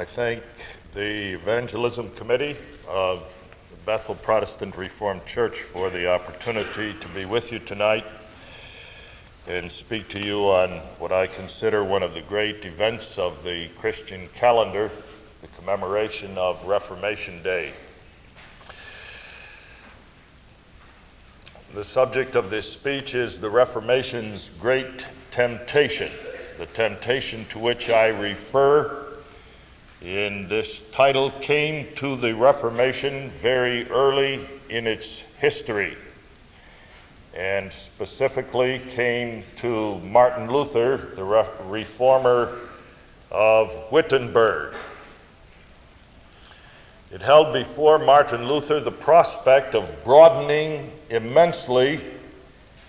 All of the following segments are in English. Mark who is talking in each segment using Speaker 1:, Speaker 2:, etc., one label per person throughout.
Speaker 1: I thank the Evangelism Committee of the Bethel Protestant Reformed Church for the opportunity to be with you tonight and speak to you on what I consider one of the great events of the Christian calendar, the commemoration of Reformation Day. The subject of this speech is the Reformation's great temptation, the temptation to which I refer in this title came to the Reformation very early in its history, and specifically came to Martin Luther, the reformer of Wittenberg. It held before Martin Luther the prospect of broadening immensely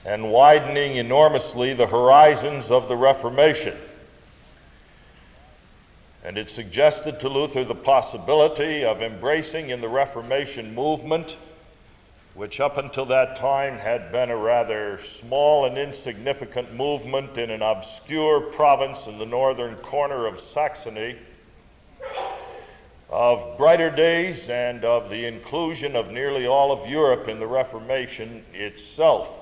Speaker 1: and widening enormously the horizons of the Reformation. And it suggested to Luther the possibility of embracing in the Reformation movement, which up until that time had been a rather small and insignificant movement in an obscure province in the northern corner of Saxony, of brighter days and of the inclusion of nearly all of Europe in the Reformation itself.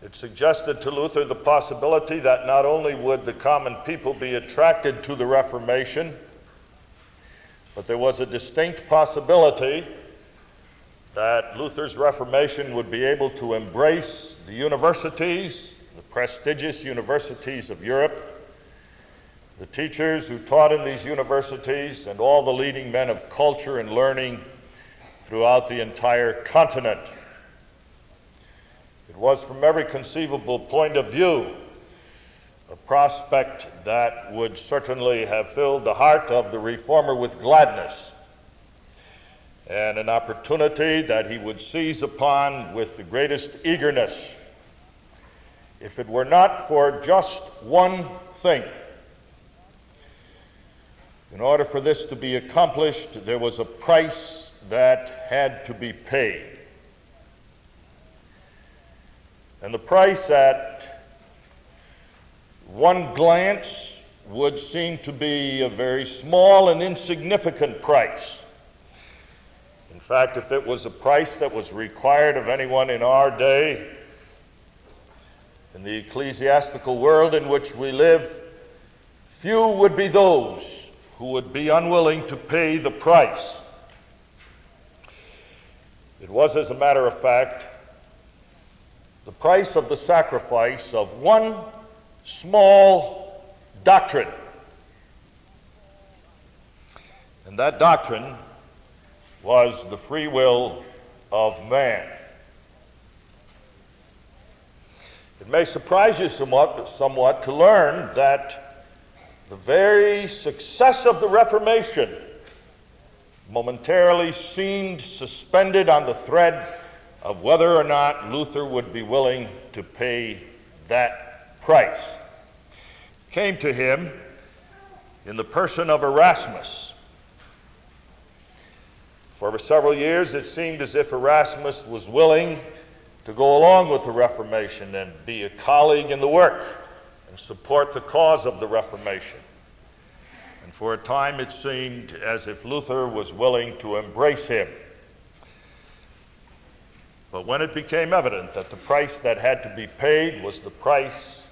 Speaker 1: It suggested to Luther the possibility that not only would the common people be attracted to the Reformation, but there was a distinct possibility that Luther's Reformation would be able to embrace the universities, the prestigious universities of Europe, the teachers who taught in these universities, and all the leading men of culture and learning throughout the entire continent. It was, from every conceivable point of view, a prospect that would certainly have filled the heart of the reformer with gladness, and an opportunity that he would seize upon with the greatest eagerness, if it were not for just one thing. In order for this to be accomplished, there was a price that had to be paid. And the price at one glance would seem to be a very small and insignificant price. In fact, if it was a price that was required of anyone in our day, in the ecclesiastical world in which we live, few would be those who would be unwilling to pay the price. It was, as a matter of fact, the price of the sacrifice of one small doctrine. And that doctrine was the free will of man. It may surprise you somewhat to learn that the very success of the Reformation momentarily seemed suspended on the thread of whether or not Luther would be willing to pay that price. It came to him in the person of Erasmus. For several years it seemed as if Erasmus was willing to go along with the Reformation and be a colleague in the work and support the cause of the Reformation. And for a time it seemed as if Luther was willing to embrace him. But when it became evident that the price that had to be paid was the price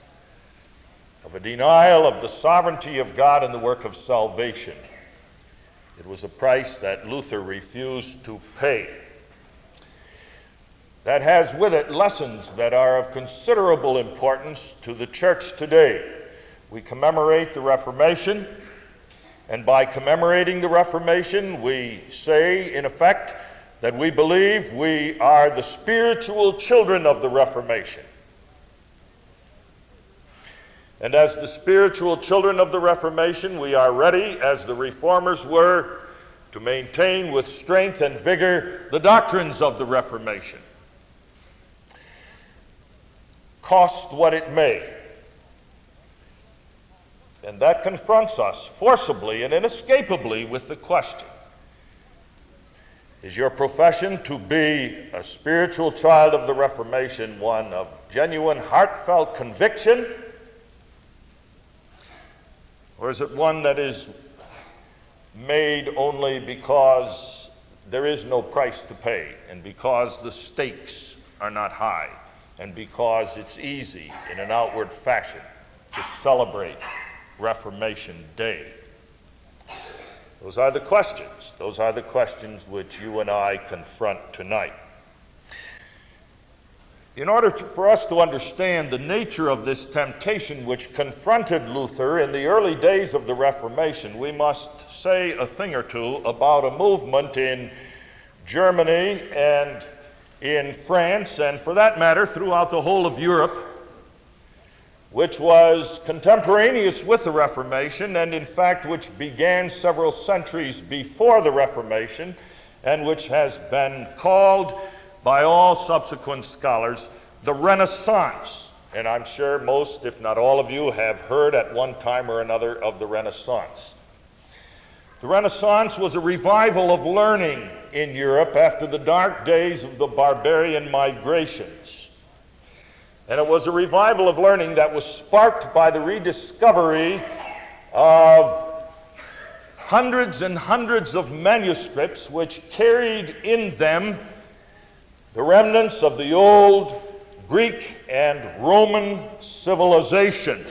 Speaker 1: of a denial of the sovereignty of God in the work of salvation, it was a price that Luther refused to pay. That has with it lessons that are of considerable importance to the church today. We commemorate the Reformation, and by commemorating the Reformation, we say, in effect, that we believe we are the spiritual children of the Reformation. And as the spiritual children of the Reformation, we are ready, as the Reformers were, to maintain with strength and vigor the doctrines of the Reformation, cost what it may. And that confronts us forcibly and inescapably with the question: is your profession to be a spiritual child of the Reformation one of genuine, heartfelt conviction, Or is it one that is made only because there is no price to pay, and because the stakes are not high, and because it's easy in an outward fashion to celebrate Reformation Day? Those are the questions. Those are the questions which you and I confront tonight. In order for us to understand the nature of this temptation which confronted Luther in the early days of the Reformation, we must say a thing or two about a movement in Germany and in France, and for that matter throughout the whole of Europe, which was contemporaneous with the Reformation, and in fact which began several centuries before the Reformation, and which has been called by all subsequent scholars the Renaissance. And I'm sure most, if not all of you, have heard at one time or another of the Renaissance. The Renaissance was a revival of learning in Europe after the dark days of the barbarian migrations. And it was a revival of learning that was sparked by the rediscovery of hundreds and hundreds of manuscripts which carried in them the remnants of the old Greek and Roman civilization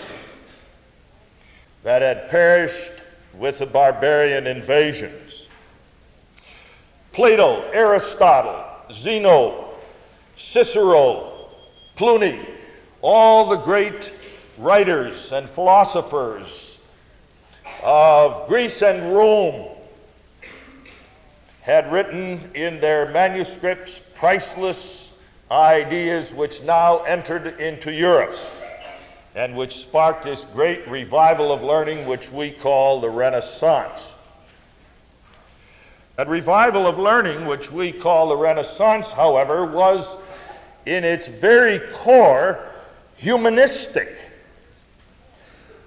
Speaker 1: that had perished with the barbarian invasions. Plato, Aristotle, Zeno, Cicero, Pliny, all the great writers and philosophers of Greece and Rome had written in their manuscripts priceless ideas which now entered into Europe and which sparked this great revival of learning which we call the Renaissance. That revival of learning which we call the Renaissance, however, was in its very core humanistic.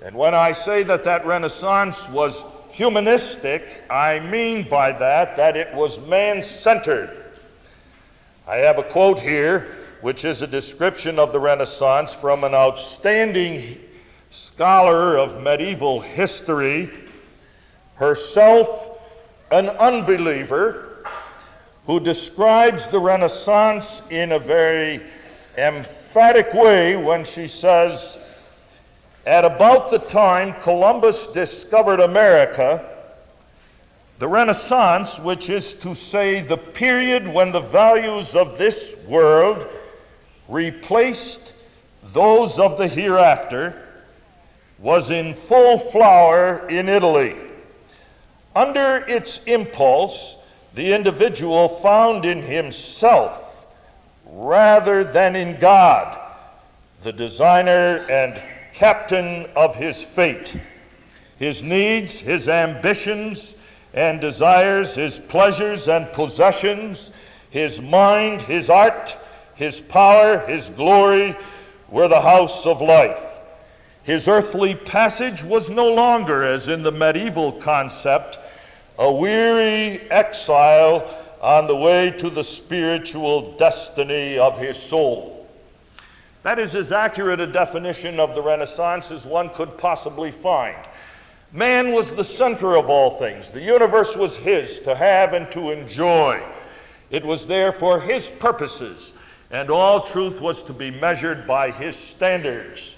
Speaker 1: And when I say that that Renaissance was humanistic, I mean by that it was man-centered. I have a quote here, which is a description of the Renaissance from an outstanding scholar of medieval history, herself an unbeliever, who describes the Renaissance in a very emphatic way when she says, at about the time Columbus discovered America, the Renaissance, which is to say the period when the values of this world replaced those of the hereafter, was in full flower in Italy. Under its impulse, the individual found in himself, rather than in God, the designer and captain of his fate. His needs, his ambitions and desires, his pleasures and possessions, his mind, his art, his power, his glory were the house of life. His earthly passage was no longer, as in the medieval concept, a weary exile on the way to the spiritual destiny of his soul. That is as accurate a definition of the Renaissance as one could possibly find. Man was the center of all things. The universe was his to have and to enjoy. It was there for his purposes, and all truth was to be measured by his standards.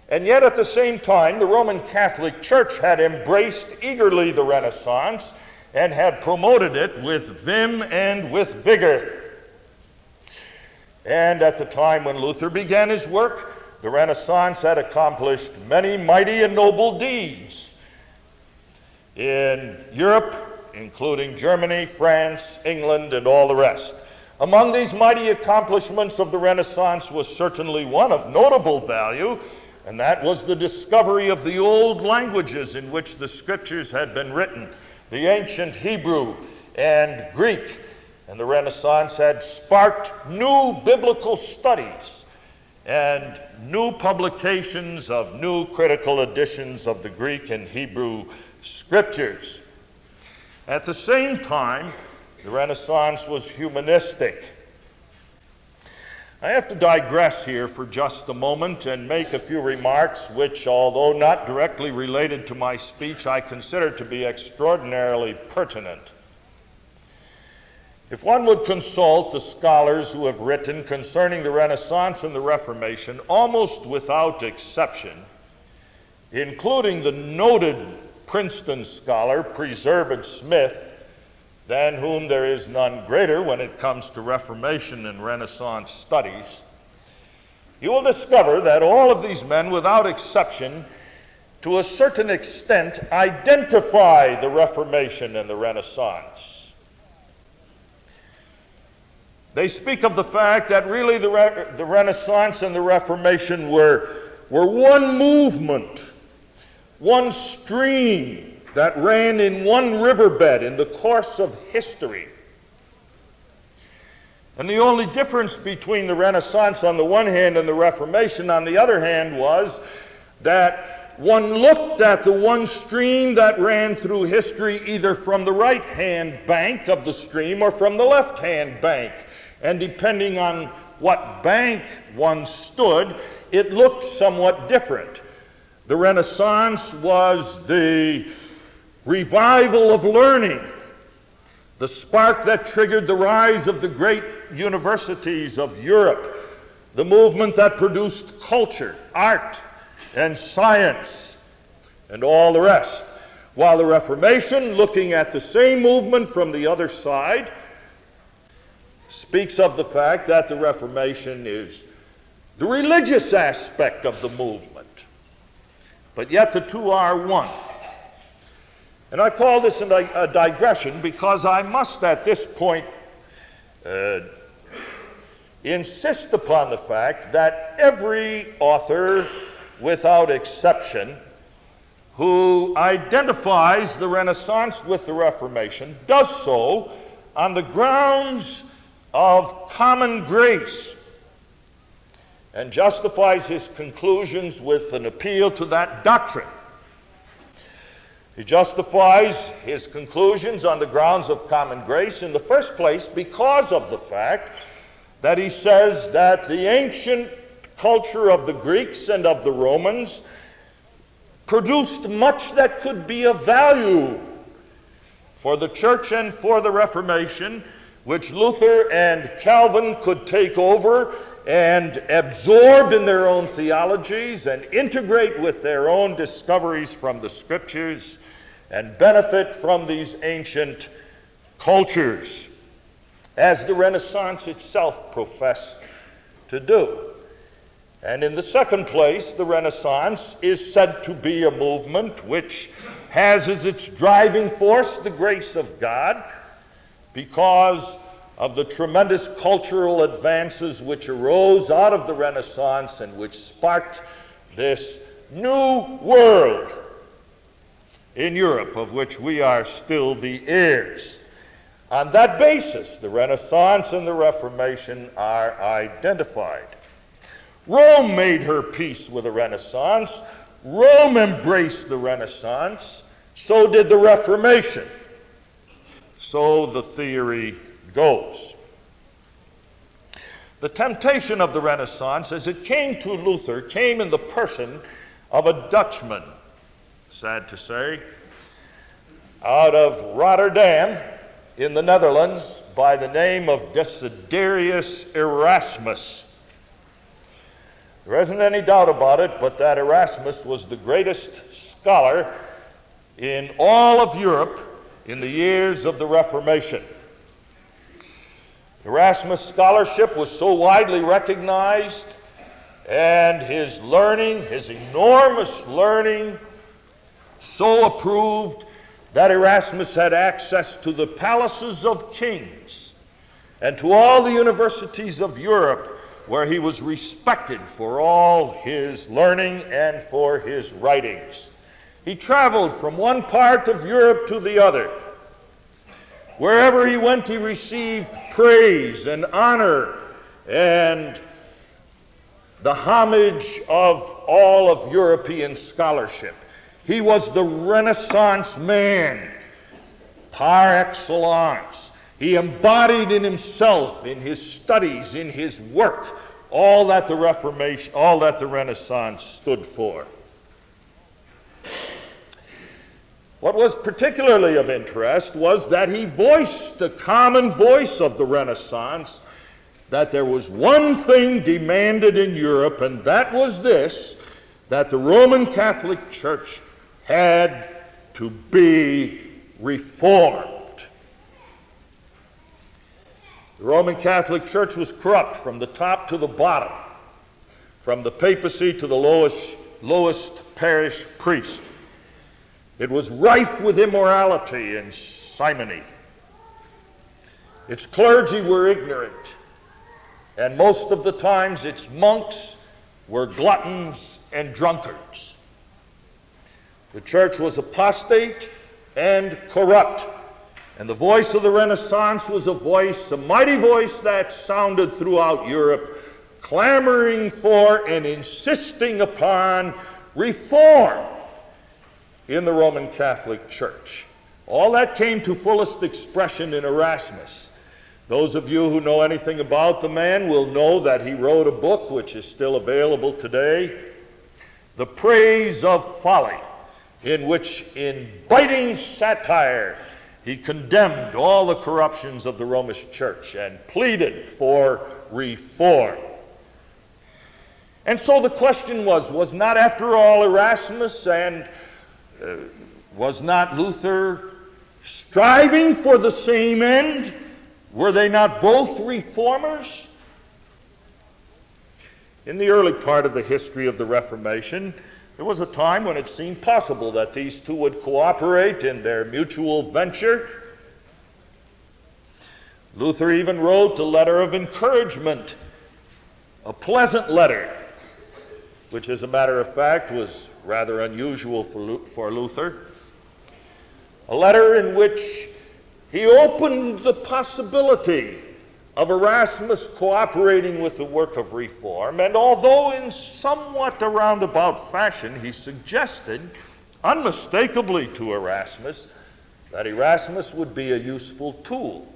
Speaker 1: And yet at the same time, the Roman Catholic Church had embraced eagerly the Renaissance and had promoted it with vim and with vigor. And at the time when Luther began his work, the Renaissance had accomplished many mighty and noble deeds in Europe, including Germany, France, England, and all the rest. Among these mighty accomplishments of the Renaissance was certainly one of notable value, and that was the discovery of the old languages in which the scriptures had been written, the ancient Hebrew and Greek. And the Renaissance had sparked new biblical studies and new publications of new critical editions of the Greek and Hebrew scriptures. At the same time, the Renaissance was humanistic. I have to digress here for just a moment and make a few remarks which, although not directly related to my speech, I consider to be extraordinarily pertinent. If one would consult the scholars who have written concerning the Renaissance and the Reformation, almost without exception, including the noted Princeton scholar, Preserved Smith, than whom there is none greater when it comes to Reformation and Renaissance studies, you will discover that all of these men, without exception, to a certain extent, identify the Reformation and the Renaissance. They speak of the fact that really the Renaissance and the Reformation were one movement, one stream that ran in one riverbed in the course of history. And the only difference between the Renaissance on the one hand and the Reformation on the other hand was that one looked at the one stream that ran through history either from the right-hand bank of the stream or from the left-hand bank. And depending on what bank one stood, it looked somewhat different. The Renaissance was the revival of learning, the spark that triggered the rise of the great universities of Europe, the movement that produced culture, art, and science, and all the rest. While the Reformation, looking at the same movement from the other side, speaks of the fact that the Reformation is the religious aspect of the movement. But yet the two are one. And I call this a digression because I must at this point insist upon the fact that every author, without exception, who identifies the Renaissance with the Reformation does so on the grounds of common grace and justifies his conclusions with an appeal to that doctrine. He justifies his conclusions on the grounds of common grace in the first place because of the fact that he says that the ancient culture of the Greeks and of the Romans produced much that could be of value for the church and for the Reformation, which Luther and Calvin could take over and absorb in their own theologies and integrate with their own discoveries from the Scriptures and benefit from these ancient cultures, as the Renaissance itself professed to do. And in the second place, the Renaissance is said to be a movement which has as its driving force the grace of God, because of the tremendous cultural advances which arose out of the Renaissance and which sparked this new world in Europe, of which we are still the heirs. On that basis, the Renaissance and the Reformation are identified. Rome made her peace with the Renaissance. Rome embraced the Renaissance. So did the Reformation. So the theory goes. The temptation of the Renaissance, as it came to Luther, came in the person of a Dutchman, sad to say, out of Rotterdam in the Netherlands by the name of Desiderius Erasmus. There isn't any doubt about it, but that Erasmus was the greatest scholar in all of Europe in the years of the Reformation. Erasmus' scholarship was so widely recognized, and his learning, his enormous learning, so approved that Erasmus had access to the palaces of kings and to all the universities of Europe, where he was respected for all his learning and for his writings. He traveled from one part of Europe to the other. Wherever he went, he received praise and honor and the homage of all of European scholarship. He was the Renaissance man par excellence. He embodied in himself, in his studies, in his work, all that the Reformation, all that the Renaissance stood for. What was particularly of interest was that he voiced the common voice of the Renaissance, that there was one thing demanded in Europe, and that was this, that the Roman Catholic Church had to be reformed. The Roman Catholic Church was corrupt from the top to the bottom, from the papacy to the lowest parish priest. It was rife with immorality and simony. Its clergy were ignorant, and most of the times its monks were gluttons and drunkards. The church was apostate and corrupt, and the voice of the Renaissance was a mighty voice that sounded throughout Europe, clamoring for and insisting upon reform in the Roman Catholic Church. All that came to fullest expression in Erasmus. Those of you who know anything about the man will know that he wrote a book which is still available today, The Praise of Folly, in which, in biting satire, he condemned all the corruptions of the Romish Church and pleaded for reform. And so the question was not after all Erasmus and was not Luther striving for the same end? Were they not both reformers? In the early part of the history of the Reformation, there was a time when it seemed possible that these two would cooperate in their mutual venture. Luther even wrote a letter of encouragement, a pleasant letter, which, as a matter of fact, was rather unusual for Luther. A letter in which he opened the possibility of Erasmus cooperating with the work of reform, and although in somewhat a roundabout fashion, he suggested unmistakably to Erasmus that Erasmus would be a useful tool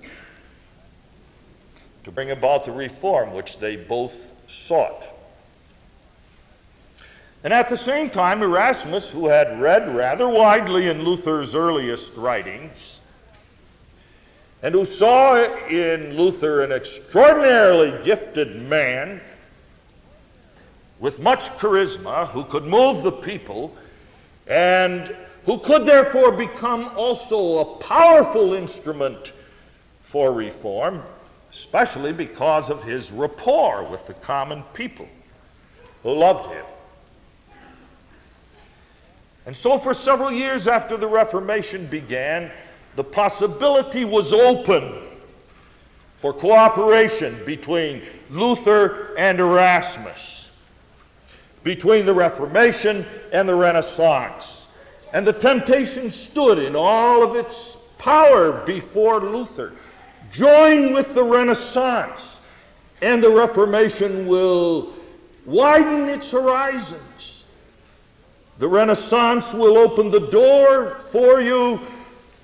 Speaker 1: to bring about the reform which they both sought. And at the same time, Erasmus, who had read rather widely in Luther's earliest writings, and who saw in Luther an extraordinarily gifted man with much charisma, who could move the people, and who could therefore become also a powerful instrument for reform, especially because of his rapport with the common people who loved him. And so for several years after the Reformation began, the possibility was open for cooperation between Luther and Erasmus, between the Reformation and the Renaissance. And the temptation stood in all of its power before Luther. Join with the Renaissance, and the Reformation will widen its horizons. The Renaissance will open the door for you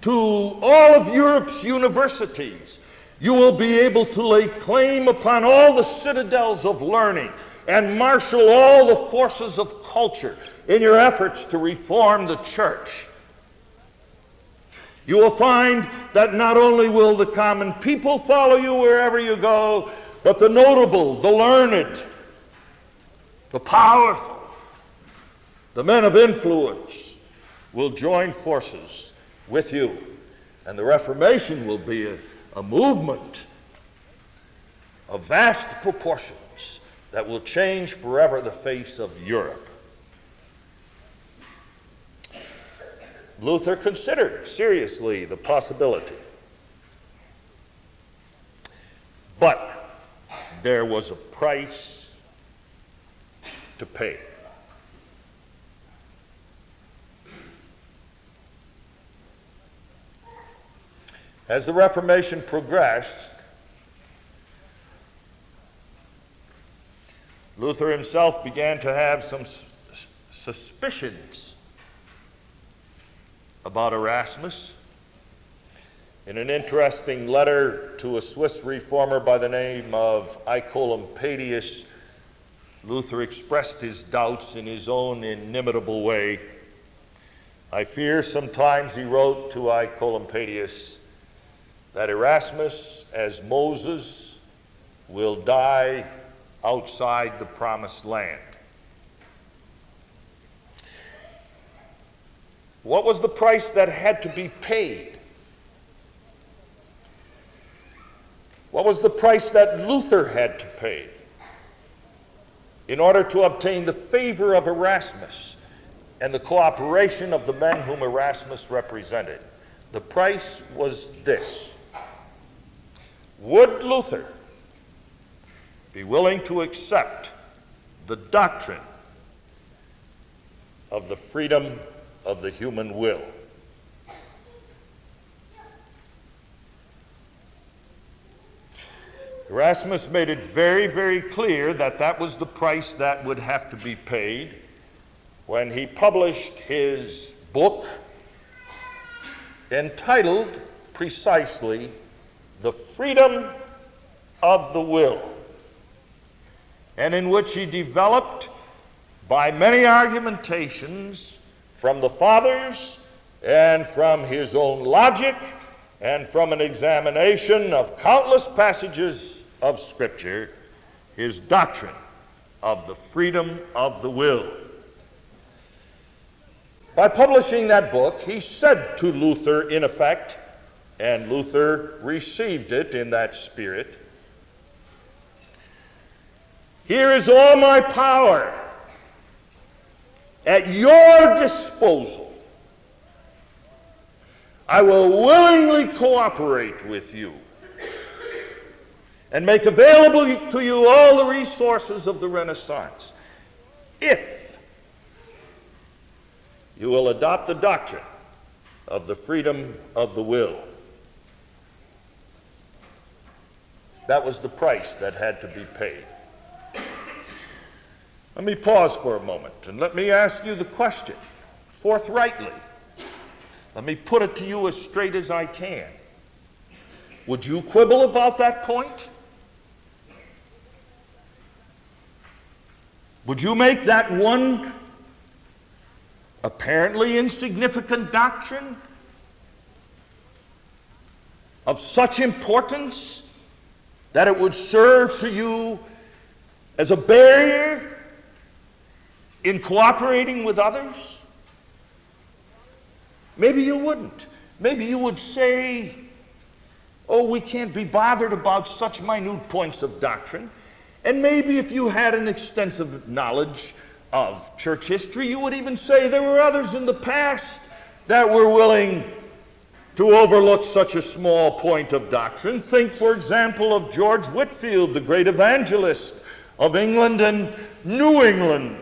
Speaker 1: to all of Europe's universities. You will be able to lay claim upon all the citadels of learning and marshal all the forces of culture in your efforts to reform the church. You will find that not only will the common people follow you wherever you go, but the notable, the learned, the powerful, the men of influence will join forces with you. And the Reformation will be a movement of vast proportions that will change forever the face of Europe. Luther considered seriously the possibility. But there was a price to pay. As the Reformation progressed, Luther himself began to have some suspicions about Erasmus. In an interesting letter to a Swiss reformer by the name of Nicolampadius, Luther expressed his doubts in his own inimitable way. I fear, sometimes he wrote to Oecolampadius, that Erasmus, as Moses, will die outside the promised land. What was the price that had to be paid? What was the price that Luther had to pay in order to obtain the favor of Erasmus and the cooperation of the men whom Erasmus represented? The price was this. Would Luther be willing to accept the doctrine of the freedom of the human will? Erasmus made it very, very clear that that was the price that would have to be paid when he published his book entitled precisely The Freedom of the Will, and in which he developed, by many argumentations from the fathers and from his own logic and from an examination of countless passages of Scripture, his doctrine of the freedom of the will. By publishing that book, he said to Luther, in effect, and Luther received it in that spirit, "Here is all my power at your disposal. I will willingly cooperate with you and make available to you all the resources of the Renaissance if you will adopt the doctrine of the freedom of the will." That was the price that had to be paid. Let me pause for a moment and let me ask you the question forthrightly. Let me put it to you as straight as I can. Would you quibble about that point? Would you make that one apparently insignificant doctrine of such importance that it would serve to you as a barrier in cooperating with others? Maybe you wouldn't. Maybe you would say, oh, we can't be bothered about such minute points of doctrine. And maybe if you had an extensive knowledge of church history, you would even say there were others in the past that were willing to overlook such a small point of doctrine. Think, for example, of George Whitefield, the great evangelist of England and New England,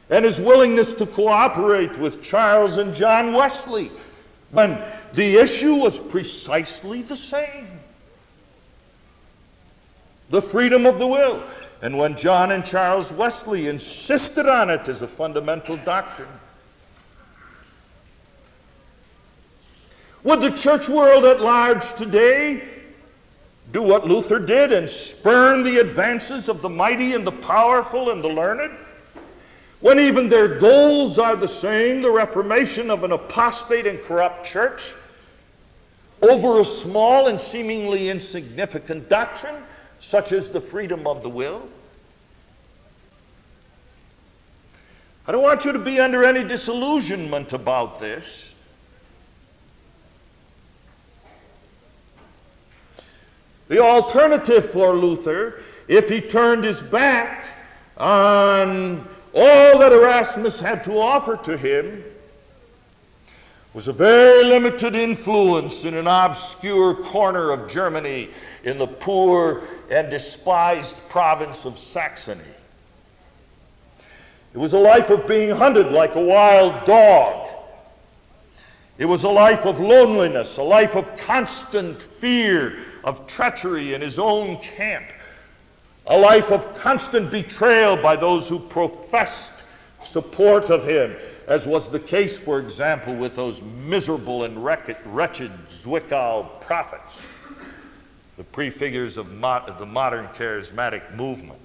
Speaker 1: and his willingness to cooperate with Charles and John Wesley when the issue was precisely the same: the freedom of the will. And when John and Charles Wesley insisted on it as a fundamental doctrine. Would the church world at large today do what Luther did and spurn the advances of the mighty and the powerful and the learned, when even their goals are the same, the reformation of an apostate and corrupt church, over a small and seemingly insignificant doctrine such as the freedom of the will? I don't want you to be under any disillusionment about this. The alternative for Luther, if he turned his back on all that Erasmus had to offer to him, was a very limited influence in an obscure corner of Germany in the poor and despised province of Saxony. It was a life of being hunted like a wild dog. It was a life of loneliness, a life of constant fear of treachery in his own camp, a life of constant betrayal by those who professed support of him, as was the case, for example, with those miserable and wretched Zwickau prophets, the prefigures of the modern charismatic movement.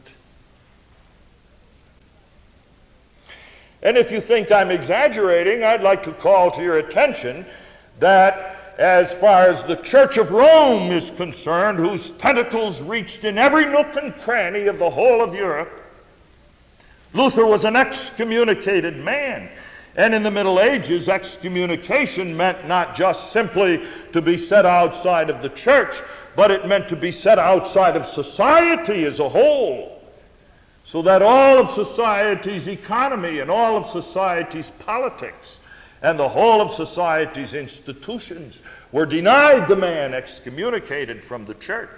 Speaker 1: And if you think I'm exaggerating, I'd like to call to your attention that as far as the Church of Rome is concerned, whose tentacles reached in every nook and cranny of the whole of Europe, Luther was an excommunicated man. And in the Middle Ages, excommunication meant not just simply to be set outside of the church, but it meant to be set outside of society as a whole, so that all of society's economy and all of society's politics and the whole of society's institutions were denied the man excommunicated from the church.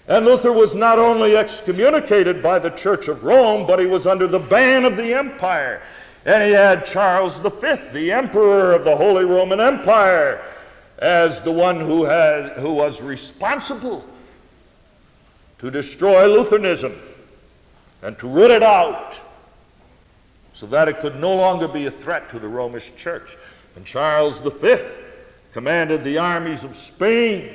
Speaker 1: And Luther was not only excommunicated by the Church of Rome, but he was under the ban of the empire. And he had Charles V, the emperor of the Holy Roman Empire, as the one who was responsible to destroy Lutheranism and to root it out so that it could no longer be a threat to the Romish Church. And Charles V commanded the armies of Spain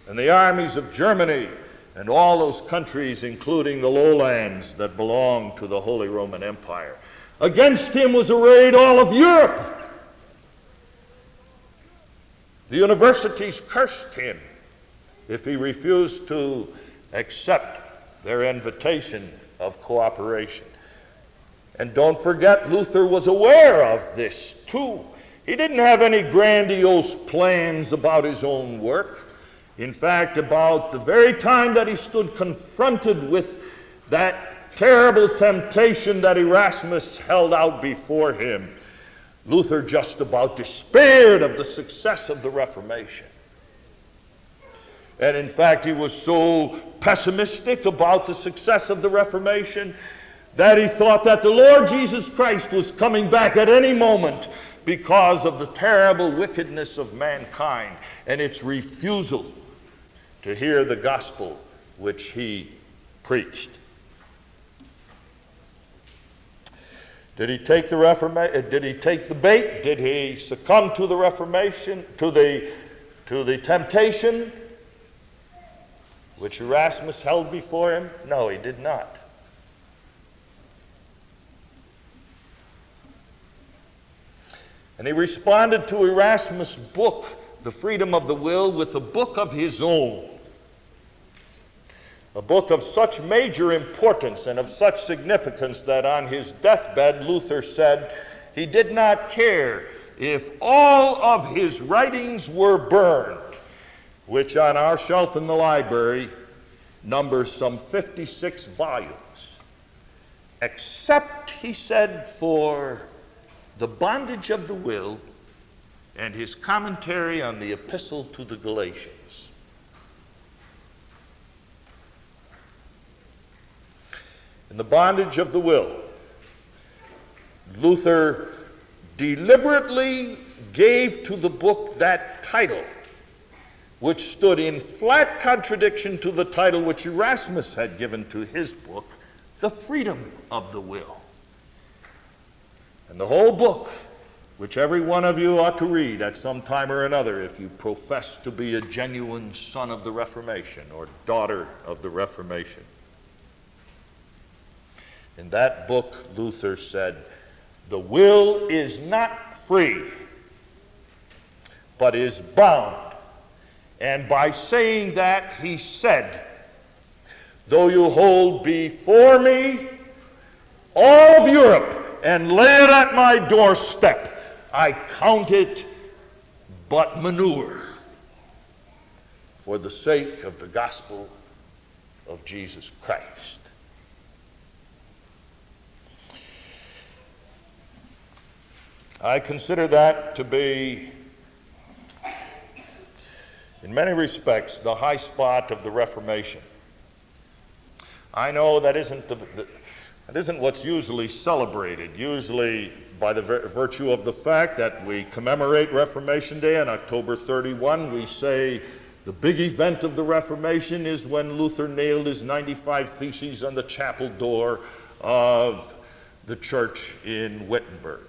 Speaker 1: and the armies of Germany and all those countries, including the lowlands that belonged to the Holy Roman Empire. Against him was arrayed all of Europe. The universities cursed him if he refused to accept their invitation of cooperation. And don't forget, Luther was aware of this too. He didn't have any grandiose plans about his own work. In fact, about the very time that he stood confronted with that terrible temptation that Erasmus held out before him, Luther just about despaired of the success of the Reformation. And in fact, he was so pessimistic about the success of the Reformation that he thought that the Lord Jesus Christ was coming back at any moment because of the terrible wickedness of mankind and its refusal to hear the gospel which he preached. Did he take the Reformation? Did he take the bait? Did he succumb to the Reformation, to the temptation which Erasmus held before him? No, he did not. And he responded to Erasmus' book, The Freedom of the Will, with a book of his own. A book of such major importance and of such significance that on his deathbed, Luther said he did not care if all of his writings were burned, which on our shelf in the library numbers some 56 volumes, except, he said, for The Bondage of the Will and his commentary on the Epistle to the Galatians. In The Bondage of the Will, Luther deliberately gave to the book that title, which stood in flat contradiction to the title which Erasmus had given to his book, The Freedom of the Will. And the whole book, which every one of you ought to read at some time or another if you profess to be a genuine son of the Reformation or daughter of the Reformation. In that book, Luther said, the will is not free, but is bound. And by saying that, he said, though you hold before me all of Europe and lay it at my doorstep, I count it but manure for the sake of the gospel of Jesus Christ. I consider that to be, in many respects, the high spot of the Reformation. I know that isn't what's usually celebrated. Usually, by the virtue of the fact that we commemorate Reformation Day on October 31, we say the big event of the Reformation is when Luther nailed his 95 Theses on the chapel door of the church in Wittenberg.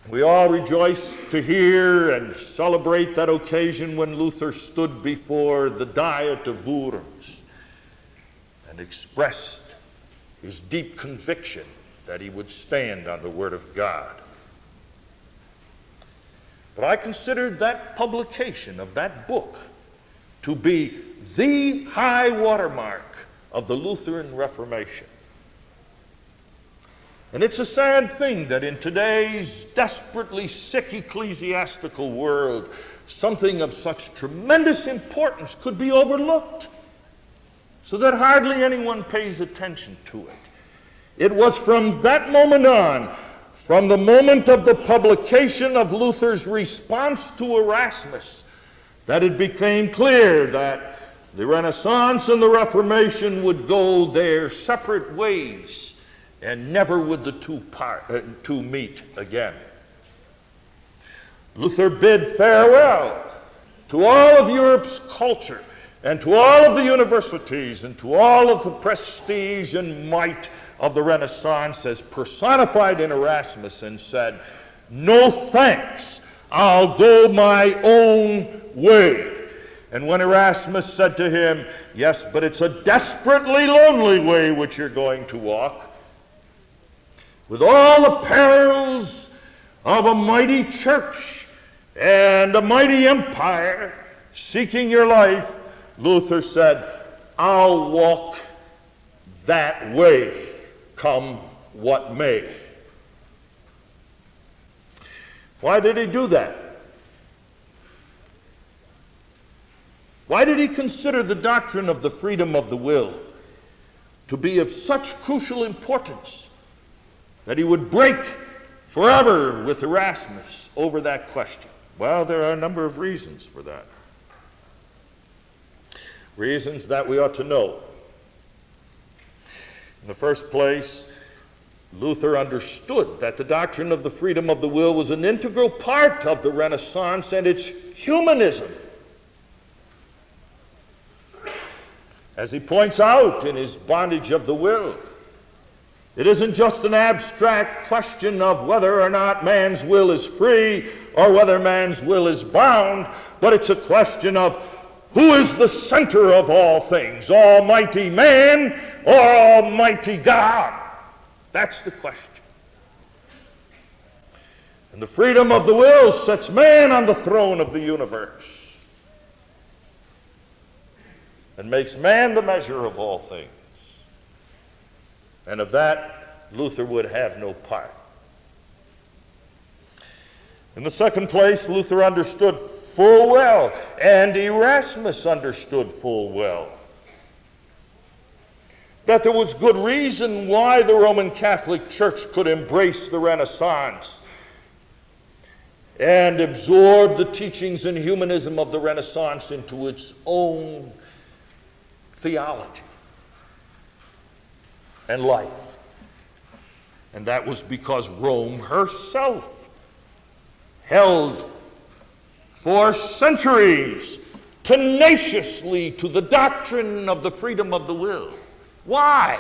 Speaker 1: We all rejoice to hear and celebrate that occasion when Luther stood before the Diet of Worms and expressed his deep conviction that he would stand on the Word of God. But I considered that publication of that book to be the high watermark of the Lutheran Reformation. And it's a sad thing that in today's desperately sick ecclesiastical world, something of such tremendous importance could be overlooked, so that hardly anyone pays attention to it. It was from that moment on, from the moment of the publication of Luther's response to Erasmus, that it became clear that the Renaissance and the Reformation would go their separate ways, and never would the two meet again. Luther bid farewell to all of Europe's culture, and to all of the universities, and to all of the prestige and might of the Renaissance as personified in Erasmus, and said, "No thanks, I'll go my own way." And when Erasmus said to him, "Yes, but it's a desperately lonely way which you're going to walk, with all the perils of a mighty church and a mighty empire seeking your life," Luther said, "I'll walk that way, come what may." Why did he do that? Why did he consider the doctrine of the freedom of the will to be of such crucial importance that he would break forever with Erasmus over that question? Well, there are a number of reasons for that. Reasons that we ought to know. In the first place, Luther understood that the doctrine of the freedom of the will was an integral part of the Renaissance and its humanism. As he points out in his Bondage of the Will, it isn't just an abstract question of whether or not man's will is free or whether man's will is bound, but it's a question of who is the center of all things, Almighty man or Almighty God? That's the question. And the freedom of the will sets man on the throne of the universe and makes man the measure of all things. And of that, Luther would have no part. In the second place, Luther understood full well, and Erasmus understood full well, that there was good reason why the Roman Catholic Church could embrace the Renaissance and absorb the teachings and humanism of the Renaissance into its own theology and life. And that was because Rome herself held for centuries tenaciously to the doctrine of the freedom of the will. Why?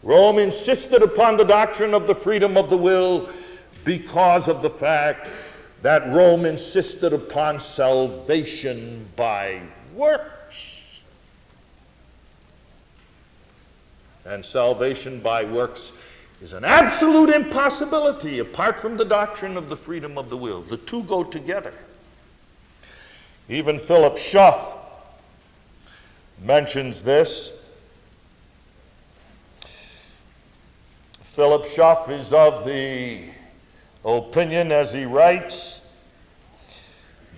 Speaker 1: Rome insisted upon the doctrine of the freedom of the will because of the fact that Rome insisted upon salvation by works. And salvation by works is an absolute impossibility apart from the doctrine of the freedom of the will. The two go together. Even Philip Schaff mentions this. Philip Schaff is of the opinion, as he writes,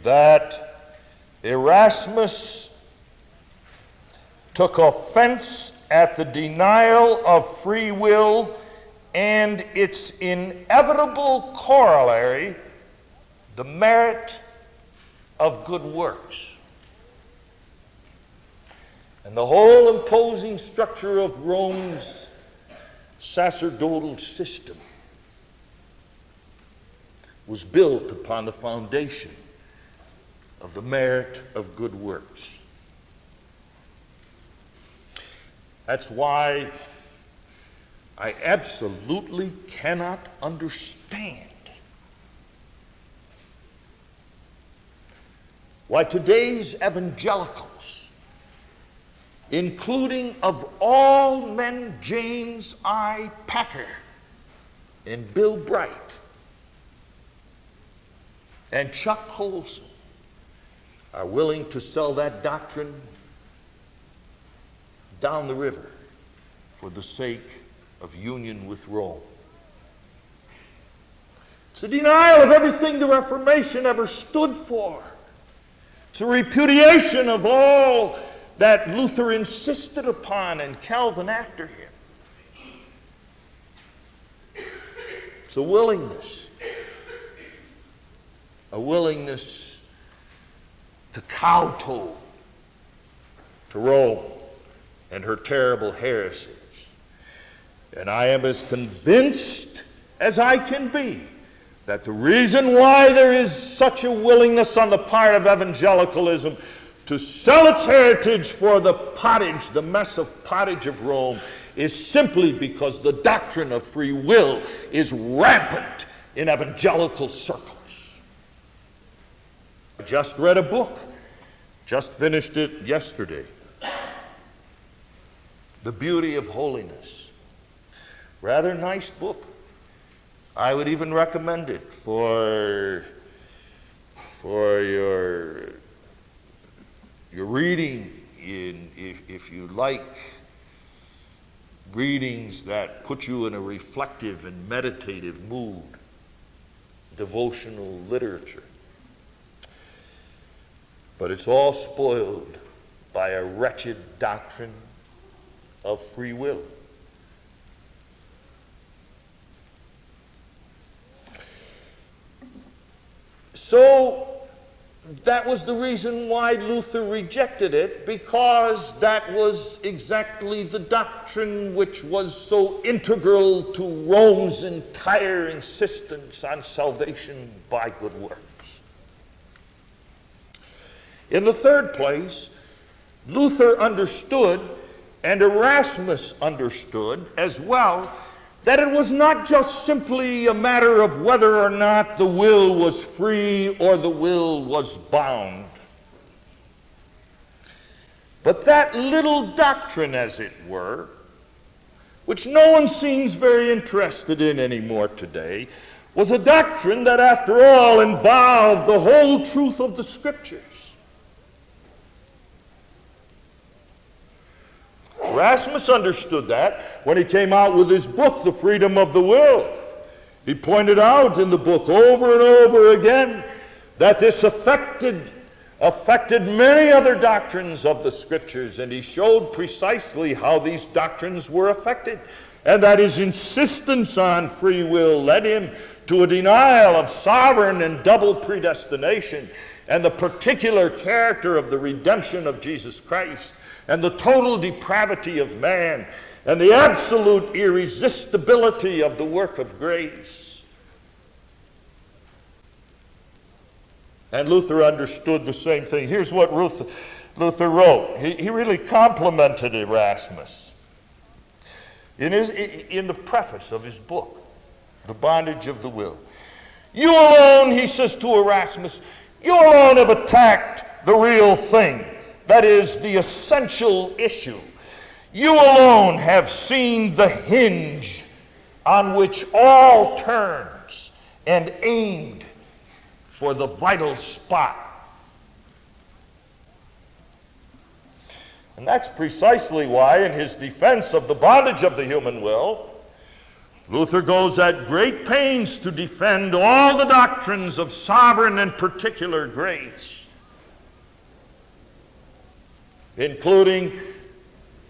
Speaker 1: that Erasmus took offense at the denial of free will and its inevitable corollary, the merit of good works. And the whole imposing structure of Rome's sacerdotal system was built upon the foundation of the merit of good works. That's why I absolutely cannot understand why today's evangelicals including of all men James I. Packer and Bill Bright and Chuck Colson, are willing to sell that doctrine down the river for the sake of union with Rome. It's a denial of everything the Reformation ever stood for. It's a repudiation of all that Luther insisted upon and Calvin after him. It's a willingness to kowtow to Rome and her terrible heresies. And I am as convinced as I can be that the reason why there is such a willingness on the part of evangelicalism to sell its heritage for the pottage, the mess of pottage of Rome, is simply because the doctrine of free will is rampant in evangelical circles. I just read a book, just finished it yesterday, The Beauty of Holiness. Rather nice book. I would even recommend it for your reading, if you like readings that put you in a reflective and meditative mood, devotional literature. But it's all spoiled by a wretched doctrine of free will. So that was the reason why Luther rejected it, because that was exactly the doctrine which was so integral to Rome's entire insistence on salvation by good works. In the third place, Luther understood, and Erasmus understood as well, that it was not just simply a matter of whether or not the will was free or the will was bound, but that little doctrine, as it were, which no one seems very interested in anymore today, was a doctrine that, after all, involved the whole truth of the Scriptures. Erasmus understood that when he came out with his book, The Freedom of the Will. He pointed out in the book over and over again that this affected many other doctrines of the Scriptures, and he showed precisely how these doctrines were affected, and that his insistence on free will led him to a denial of sovereign and double predestination and the particular character of the redemption of Jesus Christ, and the total depravity of man, and the absolute irresistibility of the work of grace. And Luther understood the same thing. Here's what Luther wrote. He really complimented Erasmus in the preface of his book, The Bondage of the Will. You alone, he says to Erasmus, you alone have attacked the real thing. That is the essential issue. You alone have seen the hinge on which all turns and aimed for the vital spot. And that's precisely why, in his defense of the bondage of the human will, Luther goes at great pains to defend all the doctrines of sovereign and particular grace, including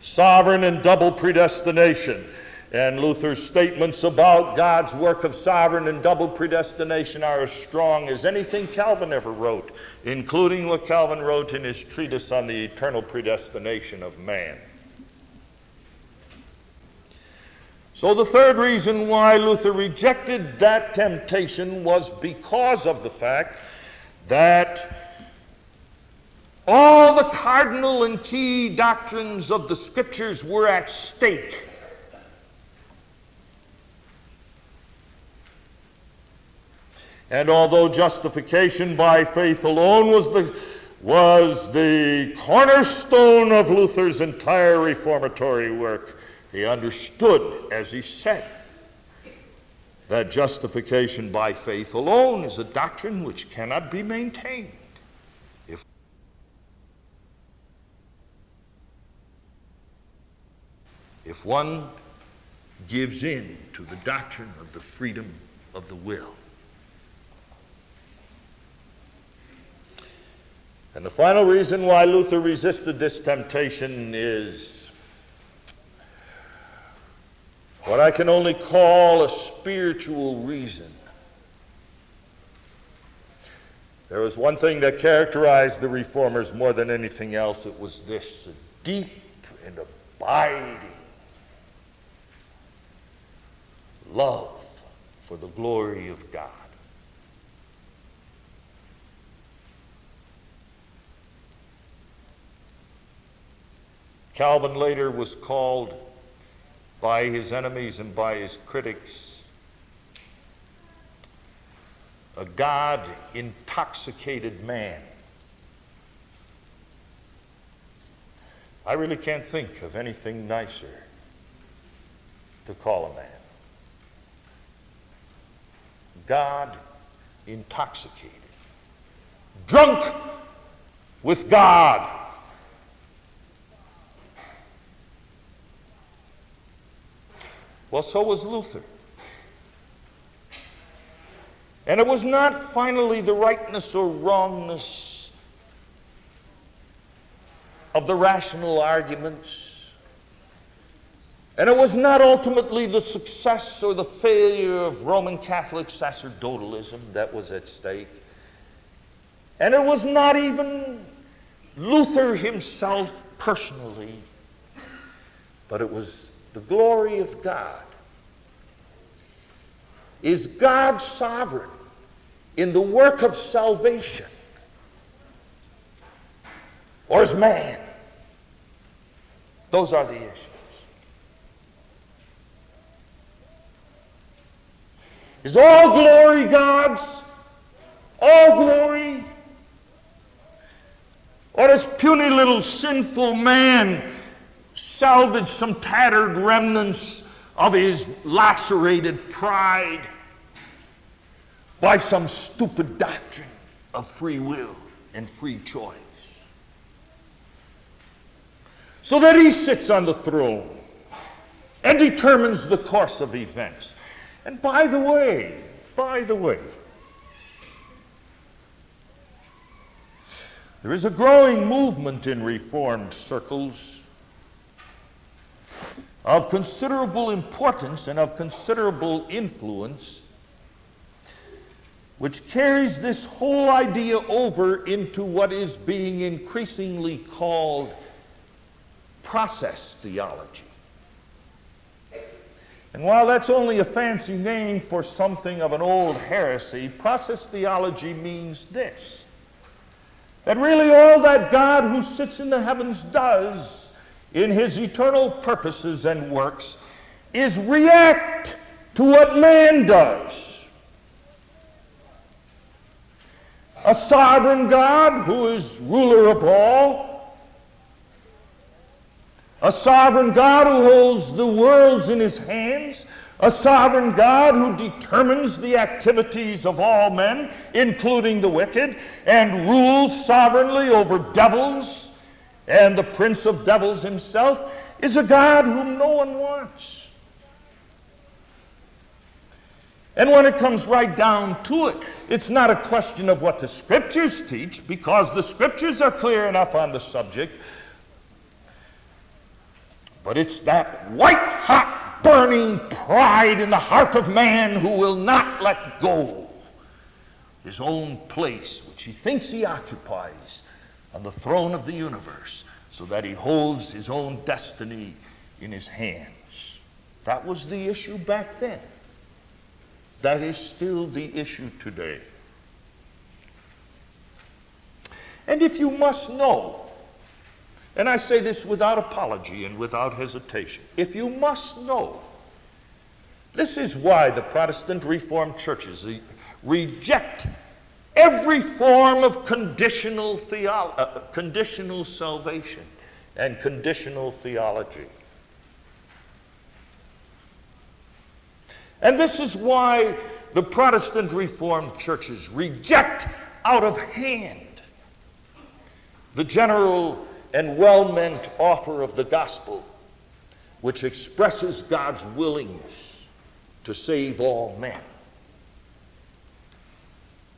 Speaker 1: sovereign and double predestination. And Luther's statements about God's work of sovereign and double predestination are as strong as anything Calvin ever wrote, including what Calvin wrote in his treatise on the eternal predestination of man. So the third reason why Luther rejected that temptation was because of the fact that all the cardinal and key doctrines of the Scriptures were at stake. And although justification by faith alone was the cornerstone of Luther's entire reformatory work. He understood, as he said, that justification by faith alone is a doctrine which cannot be maintained if one gives in to the doctrine of the freedom of the will. And the final reason why Luther resisted this temptation is what I can only call a spiritual reason. There was one thing that characterized the Reformers more than anything else. It was this deep and abiding love for the glory of God. Calvin later was called by his enemies and by his critics a God-intoxicated man. I really can't think of anything nicer to call a man. God intoxicated, drunk with God. Well, so was Luther. And it was not finally the rightness or wrongness of the rational arguments. And it was not ultimately the success or the failure of Roman Catholic sacerdotalism that was at stake. And it was not even Luther himself personally, but it was the glory of God. Is God sovereign in the work of salvation? Or is man? Those are the issues. Is all glory God's? All glory? Or does puny little sinful man salvage some tattered remnants of his lacerated pride by some stupid doctrine of free will and free choice, so that he sits on the throne and determines the course of events? And by the way, there is a growing movement in Reformed circles of considerable importance and of considerable influence, which carries this whole idea over into what is being increasingly called process theology. And while that's only a fancy name for something of an old heresy, process theology means this: that really all that God who sits in the heavens does in his eternal purposes and works is react to what man does. A sovereign God who is ruler of all, a sovereign God who holds the worlds in his hands, a sovereign God who determines the activities of all men, including the wicked, and rules sovereignly over devils and the prince of devils himself, is a God whom no one wants. And when it comes right down to it, it's not a question of what the Scriptures teach, because the Scriptures are clear enough on the subject, but it's that white-hot, burning pride in the heart of man who will not let go his own place, which he thinks he occupies on the throne of the universe, so that he holds his own destiny in his hands. That was the issue back then. That is still the issue today. And if you must know, and I say this without apology and without hesitation, if you must know, this is why the Protestant Reformed churches reject every form of conditional salvation and conditional theology. And this is why the Protestant Reformed churches reject out of hand the general and well-meant offer of the gospel, which expresses God's willingness to save all men.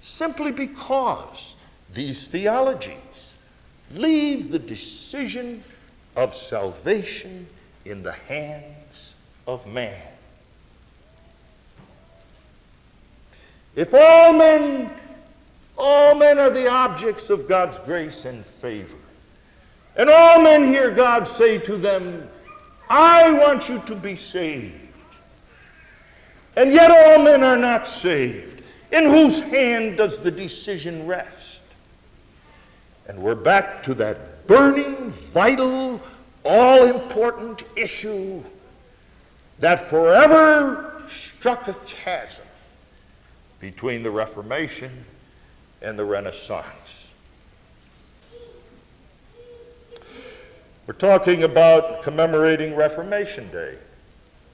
Speaker 1: Simply because these theologies leave the decision of salvation in the hands of man. If all men are the objects of God's grace and favor, and all men hear God say to them, I want you to be saved, and yet all men are not saved, in whose hand does the decision rest? And we're back to that burning, vital, all-important issue that forever struck a chasm between the Reformation and the Renaissance. We're talking about commemorating Reformation Day.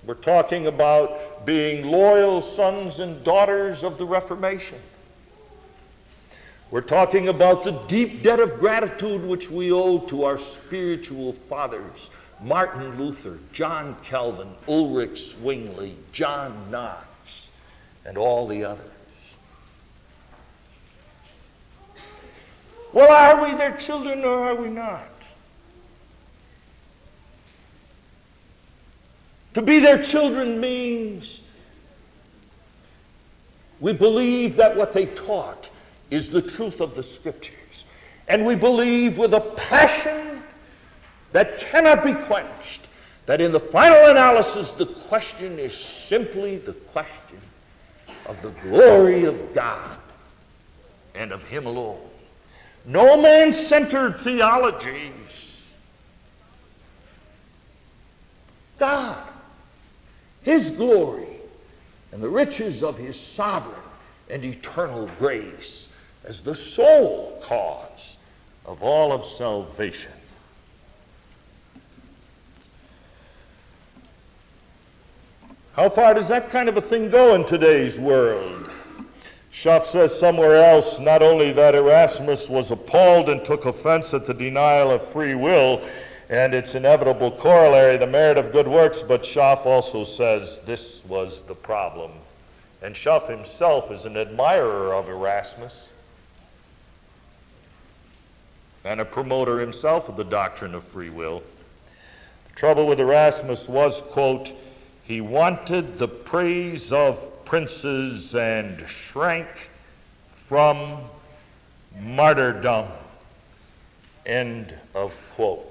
Speaker 1: We're talking about being loyal sons and daughters of the Reformation. We're talking about the deep debt of gratitude which we owe to our spiritual fathers, Martin Luther, John Calvin, Ulrich Zwingli, John Knox, and all the others. Well, are we their children or are we not? To be their children means we believe that what they taught is the truth of the Scriptures. And we believe with a passion that cannot be quenched that in the final analysis the question is simply the question of the glory of God and of Him alone. No man-centered theologies. God, His glory, and the riches of His sovereign and eternal grace as the sole cause of all of salvation. How far does that kind of a thing go in today's world? Schaff says somewhere else not only that Erasmus was appalled and took offense at the denial of free will and its inevitable corollary, the merit of good works, but Schaff also says this was the problem. And Schaff himself is an admirer of Erasmus and a promoter himself of the doctrine of free will. The trouble with Erasmus was, quote, he wanted the praise of princes and shrank from martyrdom, end of quote.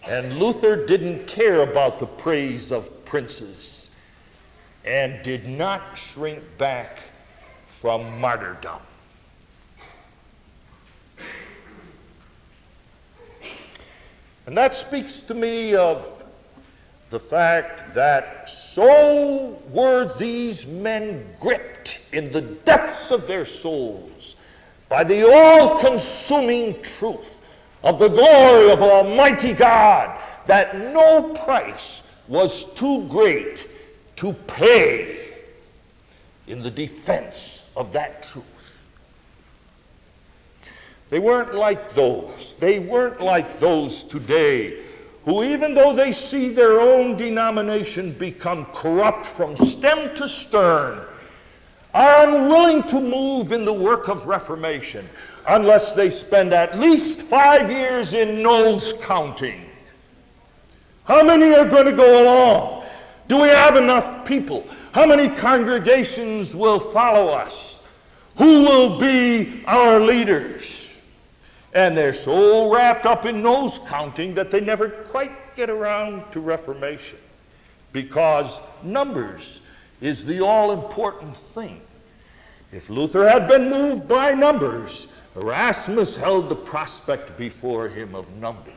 Speaker 1: And Luther didn't care about the praise of princes and did not shrink back from martyrdom. And that speaks to me of the fact that so were these men gripped in the depths of their souls by the all-consuming truth of the glory of Almighty God, that no price was too great to pay in the defense of that truth. They weren't like those. They weren't like those today who, even though they see their own denomination become corrupt from stem to stern, are unwilling to move in the work of reformation unless they spend at least 5 years in nose counting. How many are going to go along? Do we have enough people? How many congregations will follow us? Who will be our leaders? And they're so wrapped up in nose counting that they never quite get around to reformation, because numbers is the all-important thing. If Luther had been moved by numbers, Erasmus held the prospect before him of numbers.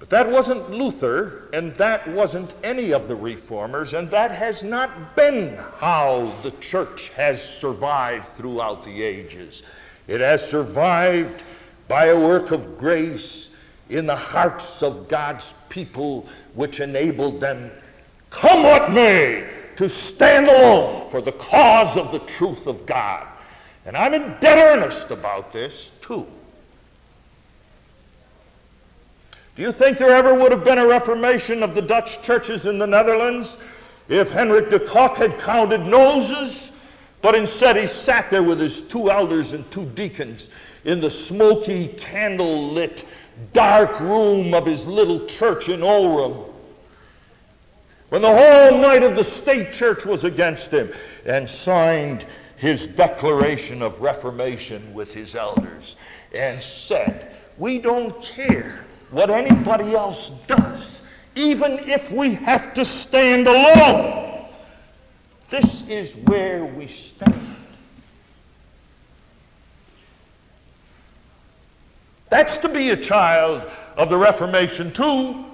Speaker 1: But that wasn't Luther, and that wasn't any of the reformers, and that has not been how the church has survived throughout the ages. It has survived by a work of grace in the hearts of God's people, which enabled them, come what may, to stand alone for the cause of the truth of God. And I'm in dead earnest about this, too. Do you think there ever would have been a reformation of the Dutch churches in the Netherlands if Hendrik de Kock had counted noses? But instead he sat there with his 2 elders and 2 deacons in the smoky, candle-lit, dark room of his little church in Ulrum, when the whole might of the state church was against him, and signed his declaration of reformation with his elders and said, we don't care what anybody else does, even if we have to stand alone. This is where we stand. That's to be a child of the Reformation too.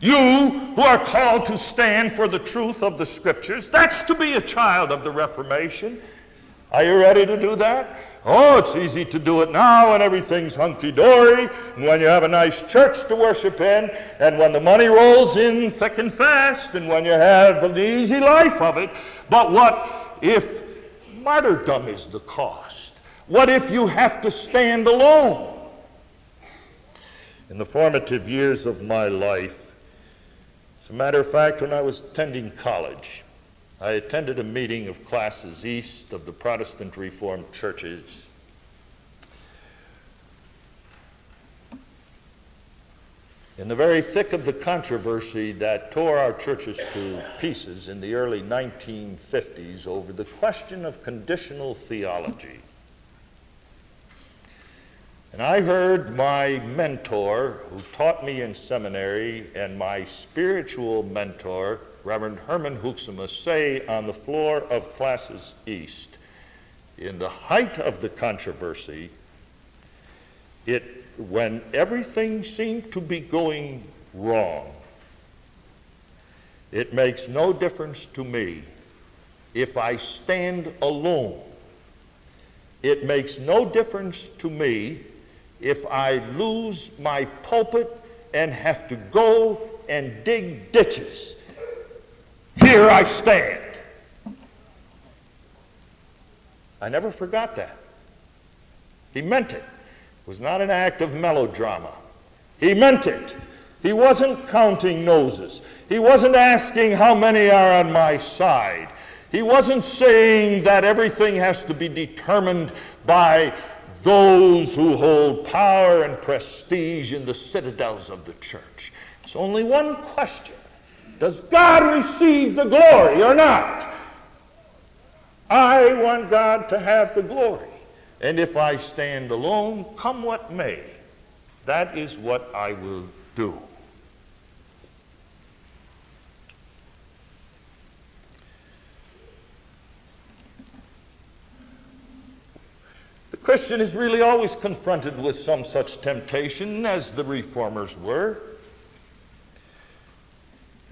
Speaker 1: You who are called to stand for the truth of the Scriptures, that's to be a child of the Reformation. Are you ready to do that? Oh, it's easy to do it now when everything's hunky-dory, and when you have a nice church to worship in, and when the money rolls in thick and fast, and when you have an easy life of it. But what if martyrdom is the cost? What if you have to stand alone? In the formative years of my life, as a matter of fact, when I was attending college, I attended a meeting of classes east of the Protestant Reformed churches. In the very thick of the controversy that tore our churches to pieces in the early 1950s over the question of conditional theology. And I heard my mentor, who taught me in seminary, and my spiritual mentor, Reverend Herman Hoeksema, say on the floor of classes east, in the height of the controversy, when everything seemed to be going wrong, it makes no difference to me if I stand alone. It makes no difference to me if I lose my pulpit and have to go and dig ditches. Here I stand. I never forgot that. He meant it. It was not an act of melodrama. He meant it. He wasn't counting noses. He wasn't asking how many are on my side. He wasn't saying that everything has to be determined by those who hold power and prestige in the citadels of the church. It's only one question. Does God receive the glory or not? I want God to have the glory. And if I stand alone, come what may, that is what I will do. The Christian is really always confronted with some such temptation as the reformers were.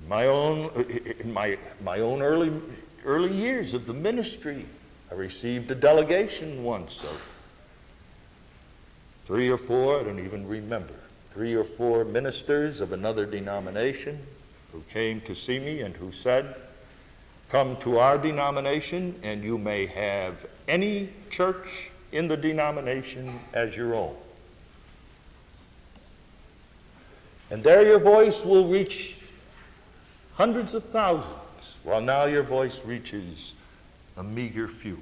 Speaker 1: In my own early years of the ministry, I received a delegation once of 3 or 4, I don't even remember, 3 or 4 ministers of another denomination who came to see me and who said, come to our denomination and you may have any church in the denomination as your own. And there your voice will reach hundreds of thousands, while now your voice reaches a meager few.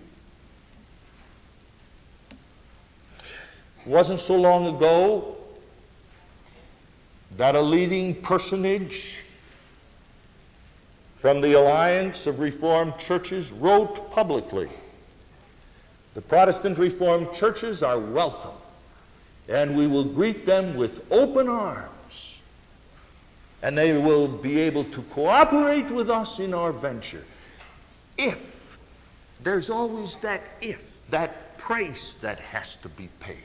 Speaker 1: It wasn't so long ago that a leading personage from the Alliance of Reformed Churches wrote publicly, the Protestant Reformed churches are welcome, and we will greet them with open arms, and they will be able to cooperate with us in our venture. If, there's always that if, that price that has to be paid.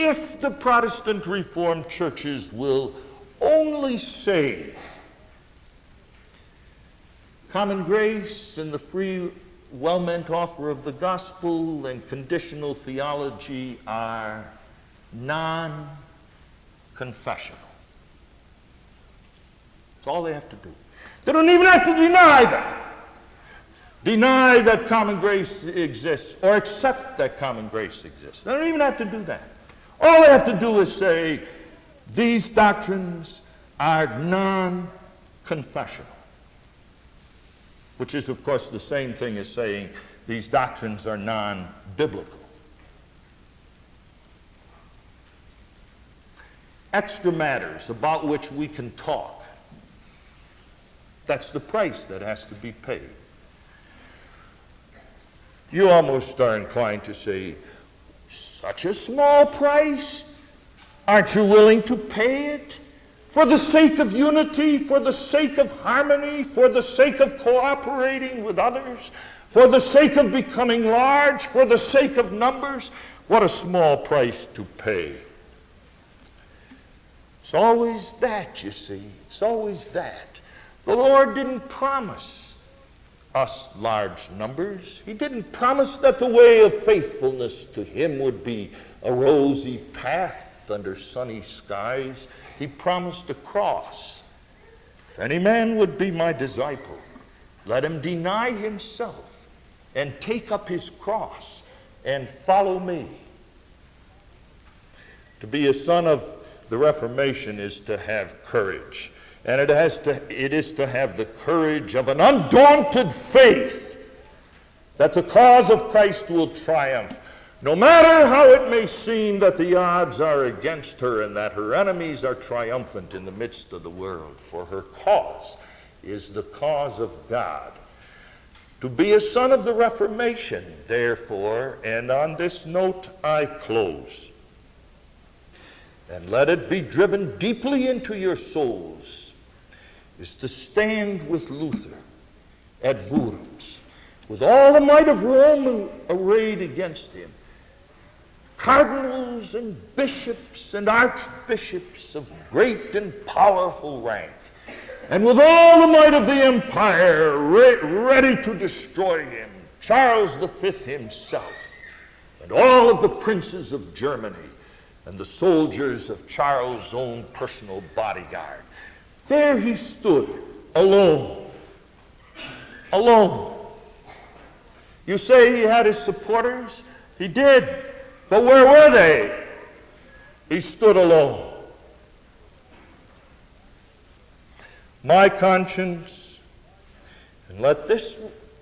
Speaker 1: if the Protestant Reformed churches will only say common grace and the free, well-meant offer of the gospel and conditional theology are non-confessional. That's all they have to do. They don't even have to deny that. Deny that common grace exists or accept that common grace exists. They don't even have to do that. All they have to do is say, these doctrines are non-confessional. Which is, of course, the same thing as saying these doctrines are non-biblical. Extra matters about which we can talk. That's the price that has to be paid. You almost are inclined to say, such a small price? Aren't you willing to pay it? For the sake of unity, for the sake of harmony, for the sake of cooperating with others, for the sake of becoming large, for the sake of numbers, what a small price to pay. It's always that, you see. It's always that. The Lord didn't promise us large numbers. He didn't promise that the way of faithfulness to Him would be a rosy path under sunny skies. He promised a cross. If any man would be my disciple, let him deny himself and take up his cross and follow me. To be a son of the Reformation is to have courage. And it is to have the courage of an undaunted faith that the cause of Christ will triumph, no matter how it may seem that the odds are against her and that her enemies are triumphant in the midst of the world. For her cause is the cause of God. To be a son of the Reformation, therefore, and on this note I close, and let it be driven deeply into your souls, is to stand with Luther at Worms, with all the might of Rome arrayed against him, cardinals and bishops and archbishops of great and powerful rank, and with all the might of the empire ready to destroy him, Charles V himself, and all of the princes of Germany, and the soldiers of Charles' own personal bodyguard. There he stood, alone. Alone. You say he had his supporters? He did. But where were they? He stood alone. My conscience, and let this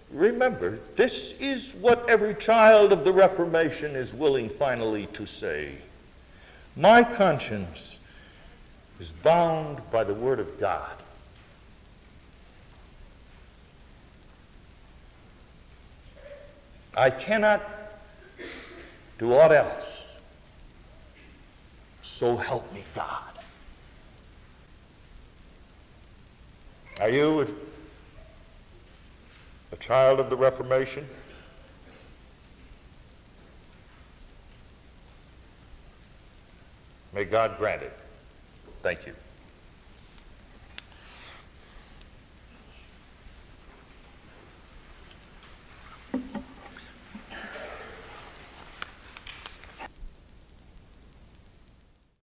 Speaker 1: remember, this is what every child of the Reformation is willing finally to say. My conscience is bound by the Word of God. I cannot do aught else. So help me God. Are you a child of the Reformation? May God grant it. Thank you.